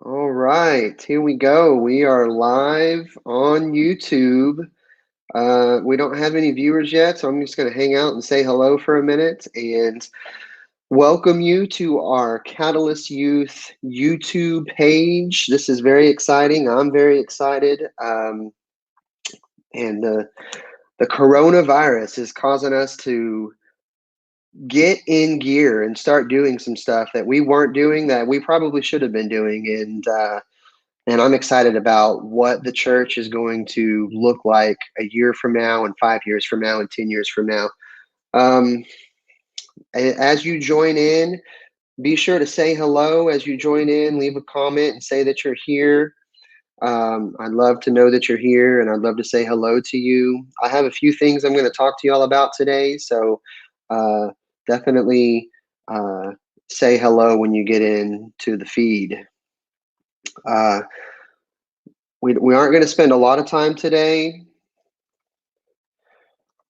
All right, here we go. We are live on YouTube. We don't have any viewers yet, so I'm just going to hang out and say hello for a minute and welcome you to our Catalyst Youth YouTube page. This is very exciting. I'm very excited. And the coronavirus is causing us to get in gear and start doing some stuff that we weren't doing that we probably should have been doing. And I'm excited about what the church is going to look like a year from now, and 5 years from now, and 10 years from now. Um, as you join in, be sure to say hello as you join in, leave a comment and say that you're here. I'd love to know that you're here, and I'd love to say hello to you. I have a few things I'm going to talk to you all about today, so uh, definitely say hello when you get into the feed. Uh, we aren't going to spend a lot of time today.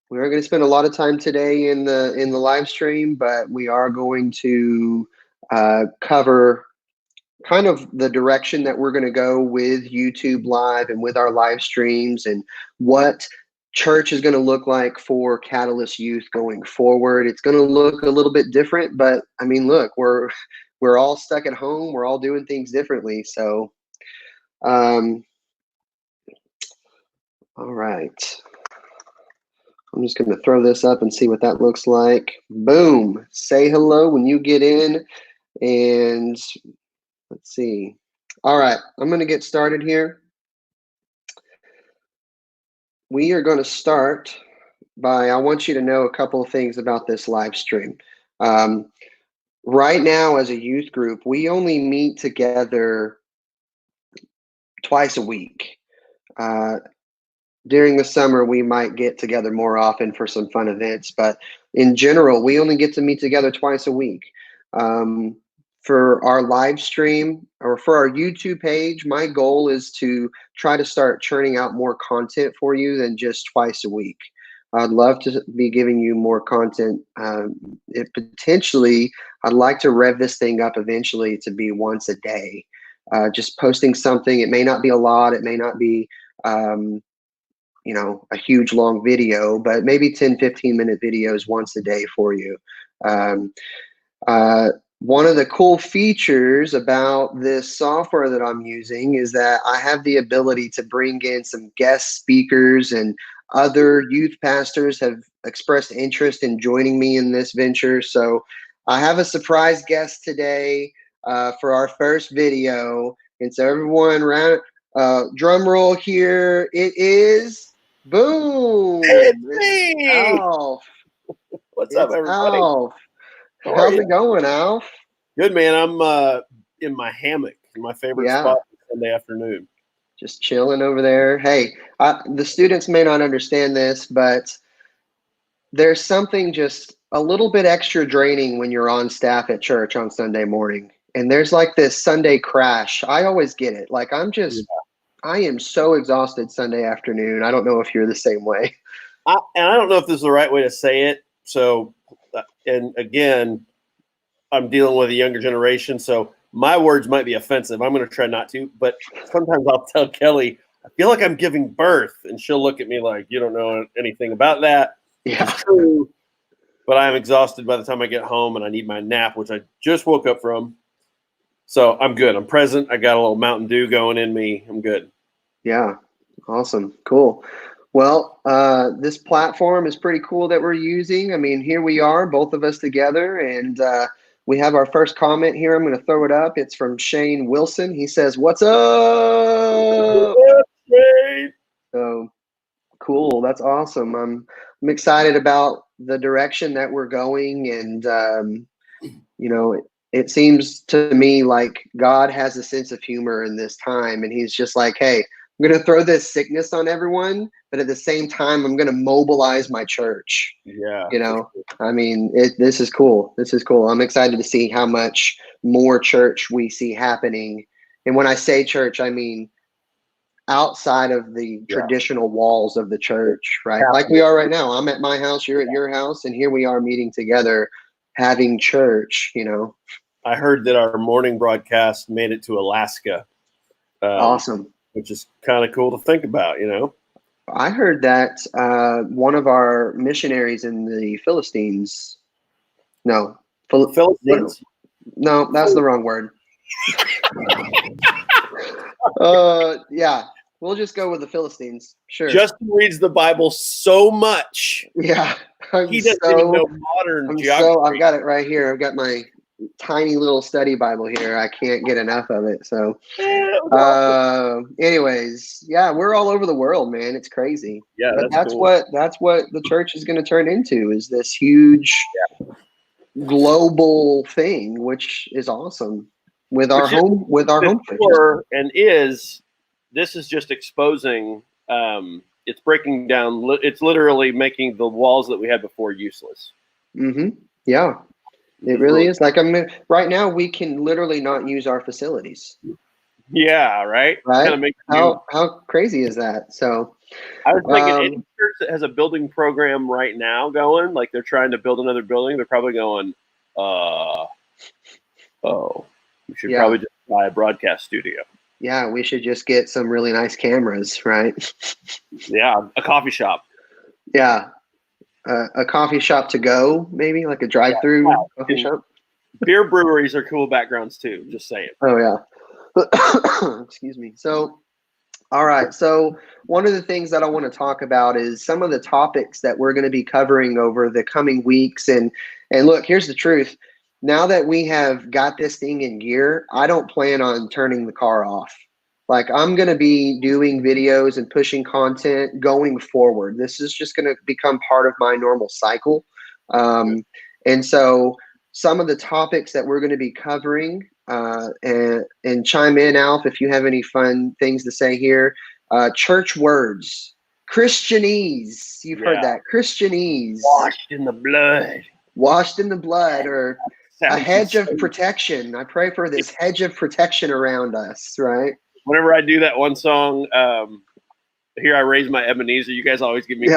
We aren't going to spend a lot of time today in the live stream, but we are going to cover kind of the direction that we're going to go with YouTube Live and with our live streams, and what church is going to look like for Catalyst Youth going forward. It's going to look a little bit different, but I mean, look, we're all stuck at home. We're all doing things differently. So, um, all right. I'm just going to throw this up and see what that looks like. Boom. Say hello when you get in. And let's see. All right. I'm going to get started here. We are going to start by, I want you to know a couple of things about this live stream. Right now, as a youth group, we only meet together twice a week. During the summer, we might get together more often for some fun events, but in general, we only get to meet together twice a week. For our live stream or for our YouTube page, my goal is to try to start churning out more content for you than just twice a week. I'd love to be giving you more content. Potentially, I'd like to rev this thing up eventually to be once a day. Just posting something. It may not be a lot. It may not be a huge long video, but maybe 10-15 minute videos once a day for you. One of the cool features about this software that I'm using is that I have the ability to bring in some guest speakers, and other youth pastors have expressed interest in joining me in this venture. So I have a surprise guest today for our first video. And so everyone, drum roll here. It is boom. It's It's me. Alf. What's up, everybody? Alf. How are How's you? it going, Alf? Good, man. I'm in my hammock, in my favorite Yeah, spot Sunday afternoon. just chilling over there. Hey, the students may not understand this, but there's something just a little bit extra draining when you're on staff at church on Sunday morning. And there's like this Sunday crash. I always get it. Like Yeah. I am so exhausted Sunday afternoon. I don't know if you're the same way. And I don't know if this is the right way to say it. So, and again, I'm dealing with a younger generation, so my words might be offensive. I'm going to try not to, but sometimes I'll tell Kelly, I feel like I'm giving birth, and she'll look at me like, you don't know anything about that. Yeah. It's true, but I'm exhausted by the time I get home, and I need my nap, which I just woke up from. So I'm good. I'm present. I got a little Mountain Dew going in me. I'm good. Yeah. Awesome. Cool. Well, this platform is pretty cool that we're using. I mean, here we are, both of us together, and we have our first comment here. I'm going to throw it up. It's from Shane Wilson. He says, "What's up?" So cool. That's awesome. I'm excited about the direction that we're going, and it seems to me like God has a sense of humor in this time, and He's just like, "Hey, I'm going to throw this sickness on everyone, but at the same time, I'm going to mobilize my church." Yeah. I mean, this is cool. This is cool. I'm excited to see how much more church we see happening. And when I say church, I mean outside of the traditional walls of the church, right? Like we are right now. I'm at my house, you're at your house, and here we are meeting together, having church. I heard that our morning broadcast made it to Alaska. Awesome. Which is kind of cool to think about, you know. I heard that one of our missionaries in the Philistines. No, Philistines. No, that's the wrong word. Yeah, we'll just go with the Philistines. Sure. Justin reads the Bible so much. Yeah, He doesn't even know modern geography. I've got it right here. I've got my tiny little study Bible here. I can't get enough of it. So, anyways, yeah, we're all over the world, man. It's crazy. Yeah, but that's cool. what the church is going to turn into, is this huge global thing, which is awesome. With our home churches. And this is just exposing. It's breaking down. It's literally making the walls that we had before useless. Mm-hmm. Yeah. It really is. Like, right now we can literally not use our facilities. Yeah, right. Right. Kind of how crazy is that? So I was thinking any church that has a building program right now going, like they're trying to build another building, they're probably going, we should probably just buy a broadcast studio. Yeah, we should just get some really nice cameras, right? Yeah, a coffee shop. Yeah. A coffee shop to go, maybe like a drive-through coffee shop. Beer breweries are cool backgrounds too. Just saying. Oh yeah. Excuse me. So, all right. So one of the things that I want to talk about is some of the topics that we're going to be covering over the coming weeks. And look, here's the truth. Now that we have got this thing in gear, I don't plan on turning the car off. Like, I'm going to be doing videos and pushing content going forward. This is just going to become part of my normal cycle. And so some of the topics that we're going to be covering, and chime in, Alf, if you have any fun things to say here. Church words, Christianese. You've heard that. Christianese. Washed in the blood. Washed in the blood, or a hedge of protection. I pray for this hedge of protection around us, right? Whenever I do that one song, Here I Raise My Ebenezer, you guys always give me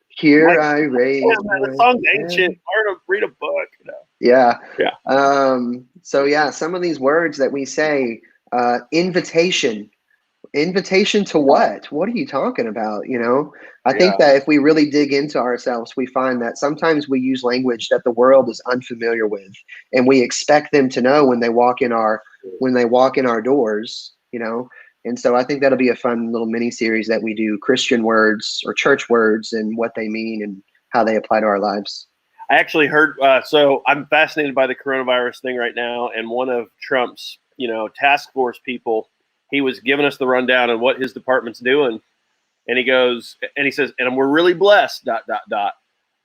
Here I raise the song's ancient. Learn to read a book. You know? Yeah. Yeah. Some of these words that we say, invitation to what? What are you talking about? You know, I think that if we really dig into ourselves, we find that sometimes we use language that the world is unfamiliar with, and we expect them to know when they walk in our doors, you know. And so I think that'll be a fun little mini series that we do, Christian words or church words and what they mean and how they apply to our lives. I actually heard, so I'm fascinated by the coronavirus thing right now. And one of Trump's, task force people, he was giving us the rundown on what his department's doing. And he says, and we're really blessed, ... And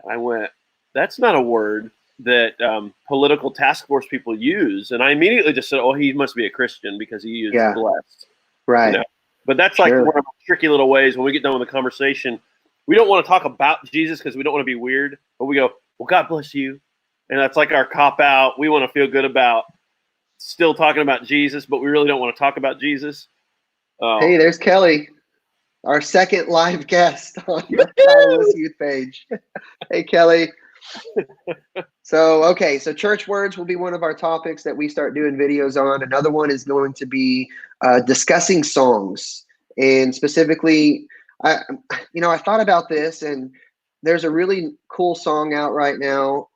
I went, that's not a word that political task force people use. And I immediately just said, oh, he must be a Christian because he used blessed. Right. You know? But that's like one of the tricky little ways when we get done with the conversation. We don't want to talk about Jesus because we don't want to be weird, but we go, well, God bless you. And that's like our cop out. We want to feel good about still talking about Jesus, but we really don't want to talk about Jesus. Hey, there's Kelly, our second live guest on the Catalyst Youth page. Hey, Kelly. So church words will be one of our topics that we start doing videos on. Another one is going to be discussing songs, and specifically, I thought about this, and there's a really cool song out right now.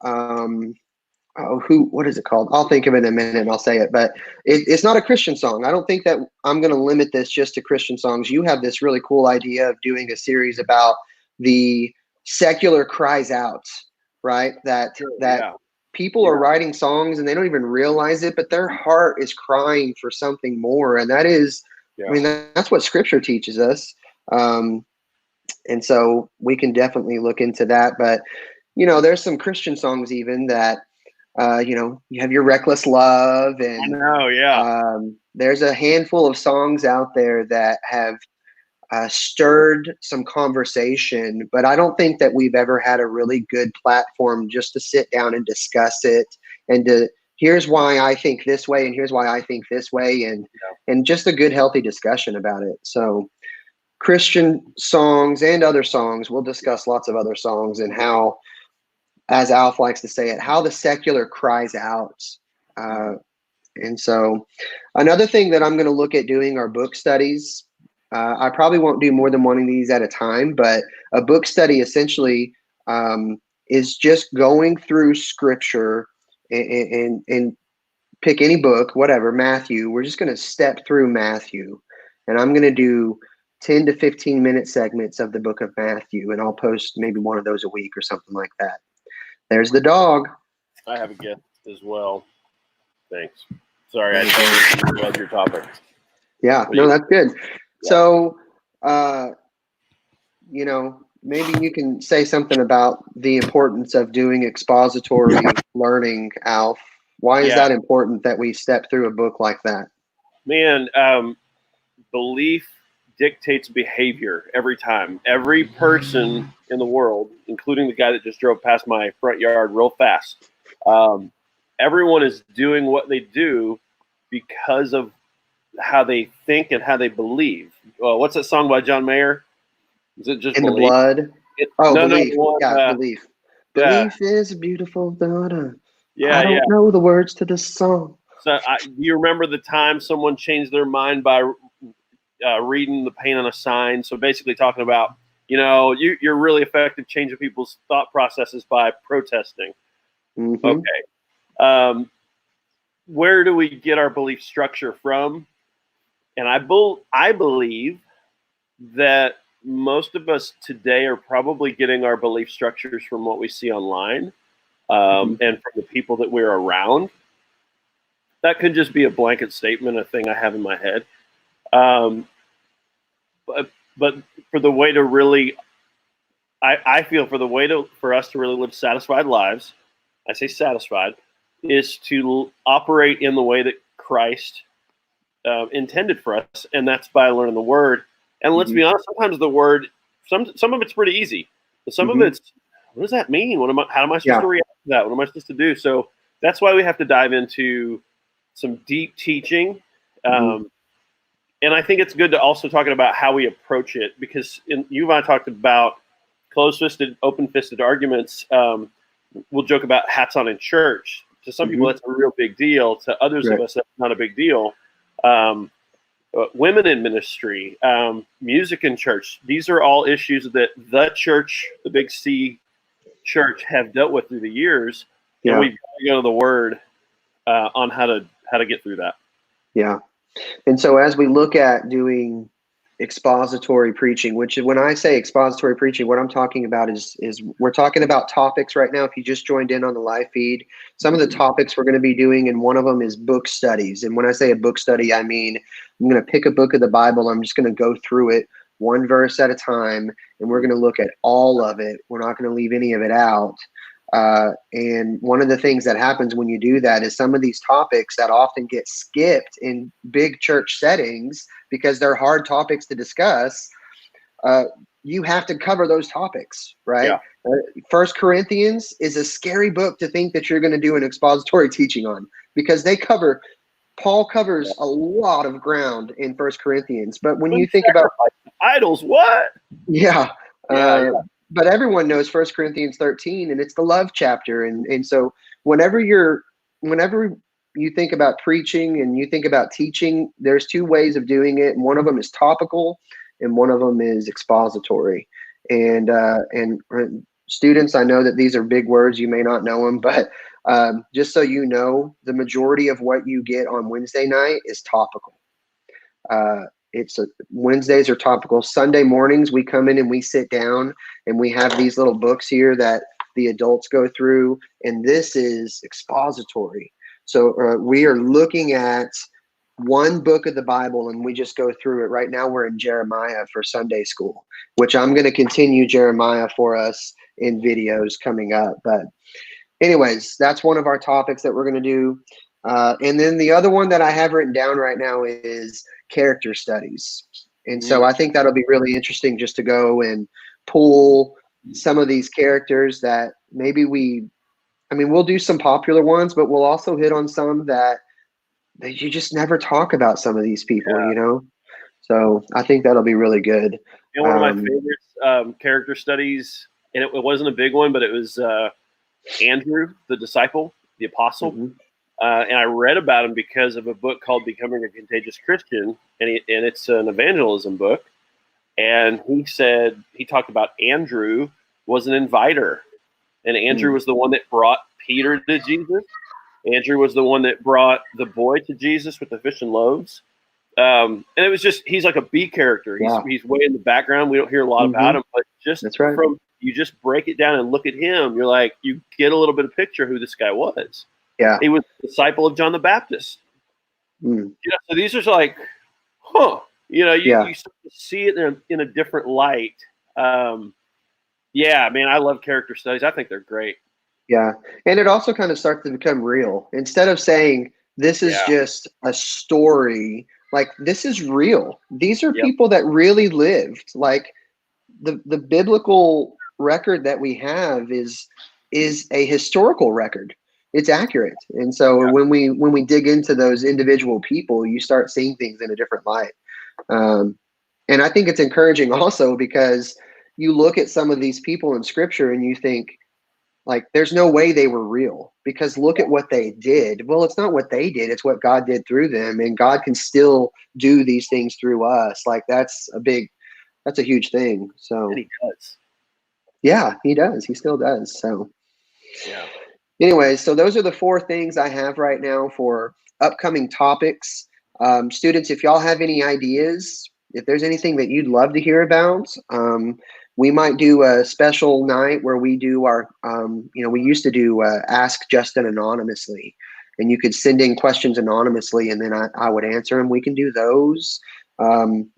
What is it called? I'll think of it in a minute and I'll say it, but it's not a Christian song. I don't think that I'm going to limit this just to Christian songs. You have this really cool idea of doing a series about the secular cries out, right? That people are writing songs and they don't even realize it, but their heart is crying for something more. And that is, that's what Scripture teaches us. And so we can definitely look into that. But, there's some Christian songs even that, you have your Reckless Love, and there's a handful of songs out there that have stirred some conversation, but I don't think that we've ever had a really good platform just to sit down and discuss it, and here's why I think this way, and here's why I think this way, and just a good, healthy discussion about it. So Christian songs and other songs, we'll discuss lots of other songs and how, as Alf likes to say it, how the secular cries out And so another thing that I'm going to look at doing are book studies. I probably won't do more than one of these at a time, but a book study essentially is just going through scripture and pick any book, whatever, Matthew. We're just going to step through Matthew, and I'm going to do 10 to 15-minute segments of the book of Matthew, and I'll post maybe one of those a week or something like that. There's the dog. I have a gift as well. Thanks. Sorry, I totally love your topic. Yeah, no, that's good. Yeah. So, maybe you can say something about the importance of doing expository learning, Alf. Why is that important that we step through a book like that? Man, belief dictates behavior every time. Every person in the world, including the guy that just drove past my front yard real fast, everyone is doing what they do because of how they think and how they believe. What's that song by John Mayer? Is it just In Believe? the Blood? Belief. No, Belief. Belief is a beautiful daughter. Yeah, I don't know the words to this song. So, do you remember the time someone changed their mind by reading the paint on a sign? So basically talking about, you're really effective changing people's thought processes by protesting. Mm-hmm. Okay. Where do we get our belief structure from? And I believe that most of us today are probably getting our belief structures from what we see online and from the people that we're around. That could just be a blanket statement, a thing I have in my head. But for the way to really, I feel for us to really live satisfied lives, I say satisfied, is to operate in the way that Christ intended for us, and that's by learning the Word. And let's be honest, sometimes the Word, some of it's pretty easy, but some of it's, what does that mean? How am I supposed to react to that? What am I supposed to do? So that's why we have to dive into some deep teaching. And I think it's good to also talk about how we approach it, because you and I talked about closed-fisted, open-fisted arguments. We'll joke about hats on in church. To some people, that's a real big deal. To others of us, that's not a big deal. Women in ministry, music in church. These are all issues that the church, the big C church, have dealt with through the years. And we've got to go to the Word on how to get through that. Yeah. And so as we look at doing expository preaching, which when I say expository preaching, what I'm talking about is we're talking about topics right now. If you just joined in on the live feed, some of the topics we're going to be doing, and one of them is book studies. And when I say a book study, I mean, I'm going to pick a book of the Bible. I'm just going to go through it one verse at a time, and we're going to look at all of it. We're not going to leave any of it out. And one of the things that happens when you do that is some of these topics that often get skipped in big church settings because they're hard topics to discuss. You have to cover those topics, right? Yeah. 1 Corinthians is a scary book to think that you're going to do an expository teaching on, because Paul covers a lot of ground in 1 Corinthians. But when you think about idols, what? Yeah. But everyone knows 1 Corinthians 13, and it's the love chapter. And so whenever you think about preaching and you think about teaching, there's two ways of doing it. And one of them is topical and one of them is expository. And students, I know that these are big words. You may not know them, but just so you know, the majority of what you get on Wednesday night is topical. Wednesdays are topical. Sunday mornings, we come in and we sit down and we have these little books here that the adults go through, and this is expository. So we are looking at one book of the Bible and we just go through it. Right now we're in Jeremiah for Sunday school, which I'm going to continue Jeremiah for us in videos coming up. But anyways, that's one of our topics that we're going to do. And then the other one that I have written down right now is character studies. And so I think that'll be really interesting just to go and pull some of these characters that maybe we'll do some popular ones, but we'll also hit on some that you just never talk about some of these people, So I think that'll be really good. And one of my favorite character studies, and it wasn't a big one, but it was Andrew, the disciple, the apostle. and I read about him because of a book called Becoming a Contagious Christian, and it's an evangelism book. And he talked about Andrew was an inviter, and Andrew was the one that brought Peter to Jesus. Andrew was the one that brought the boy to Jesus with the fish and loaves. And it was just, he's like a B character. He's way in the background. We don't hear a lot about him, but just you just break it down and look at him. You're like, you get a little bit of picture who this guy was. Yeah. He was a disciple of John the Baptist. Mm. So these are like, you start to see it in a different light. Yeah, man, I love character studies. I think they're great. Yeah. And it also kind of starts to become real. Instead of saying this is just a story, like this is real. These are people that really lived. Like the biblical record that we have is a historical record. It's accurate. And so when we dig into those individual people, you start seeing things in a different light. And I think it's encouraging also because you look at some of these people in scripture and you think, like, there's no way they were real because look at what they did. Well, it's not what they did. It's what God did through them. And God can still do these things through us. Like that's a huge thing. So and he does. Yeah, he does. He still does. So yeah. Anyways, so those are the 4 things I have right now for upcoming topics. Students, if y'all have any ideas, if there's anything that you'd love to hear about, we might do a special night where we do our, we used to do Ask Justin anonymously, and you could send in questions anonymously, and then I would answer them. We can do those.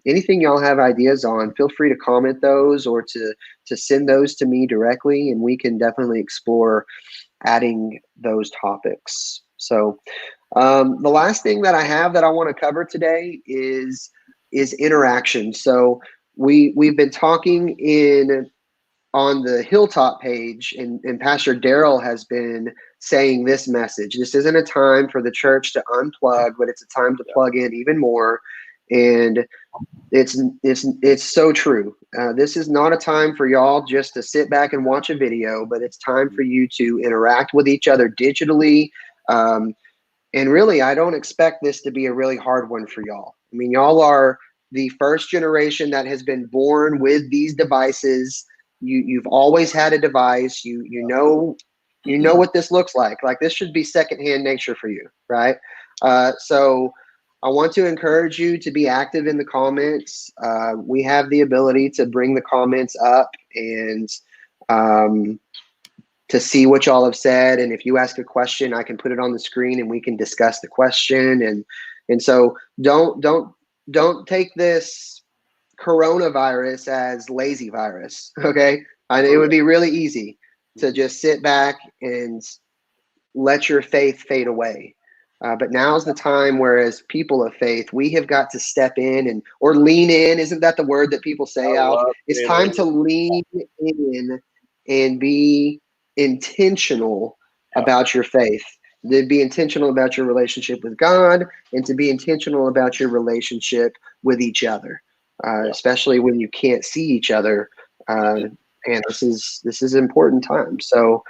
Anything y'all have ideas on, feel free to comment those or to send those to me directly, and we can definitely explore adding those topics. So the last thing that I have that I want to cover today is interaction. So we've been talking on the Hilltop page, and Pastor Daryl has been saying this message. This isn't a time for the church to unplug, but it's a time to plug in even more. And it's so true. This is not a time for y'all just to sit back and watch a video, but it's time for you to interact with each other digitally. And really, I don't expect this to be a really hard one for y'all. I mean, y'all are the first generation that has been born with these devices. You've always had a device. You know what this looks like. Like this should be secondhand nature for you, right? So I want to encourage you to be active in the comments. We have the ability to bring the comments up and to see what y'all have said. And if you ask a question, I can put it on the screen and we can discuss the question. And so don't take this coronavirus as lazy virus. Okay. It would be really easy to just sit back and let your faith fade away. But now's the time where as people of faith, we have got to step in or lean in. Isn't that the word that people say, Alf? It's time to lean in and be intentional about your faith. To be intentional about your relationship with God and to be intentional about your relationship with each other, especially when you can't see each other. And this is an important time. So,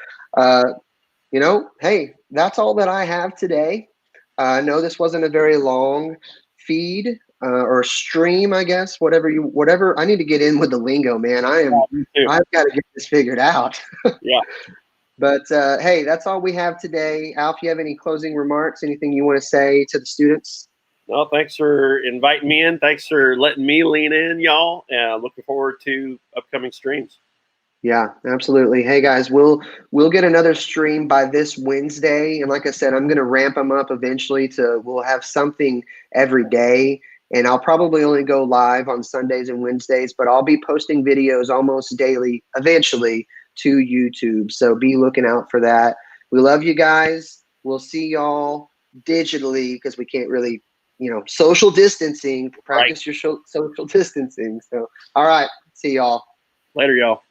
hey, that's all that I have today. I know this wasn't a very long feed or stream, I guess, whatever. I need to get in with the lingo, man. I've got to get this figured out. Yeah. But hey, that's all we have today. Alf, you have any closing remarks? Anything you want to say to the students? Well, thanks for inviting me in. Thanks for letting me lean in, y'all. Looking forward to upcoming streams. Yeah, absolutely. Hey guys, we'll get another stream by this Wednesday, and like I said, I'm going to ramp them up eventually we'll have something every day, and I'll probably only go live on Sundays and Wednesdays, but I'll be posting videos almost daily eventually to YouTube. So be looking out for that. We love you guys. We'll see y'all digitally because we can't really, social distancing. Practice your social distancing. So, all right, see y'all later, y'all.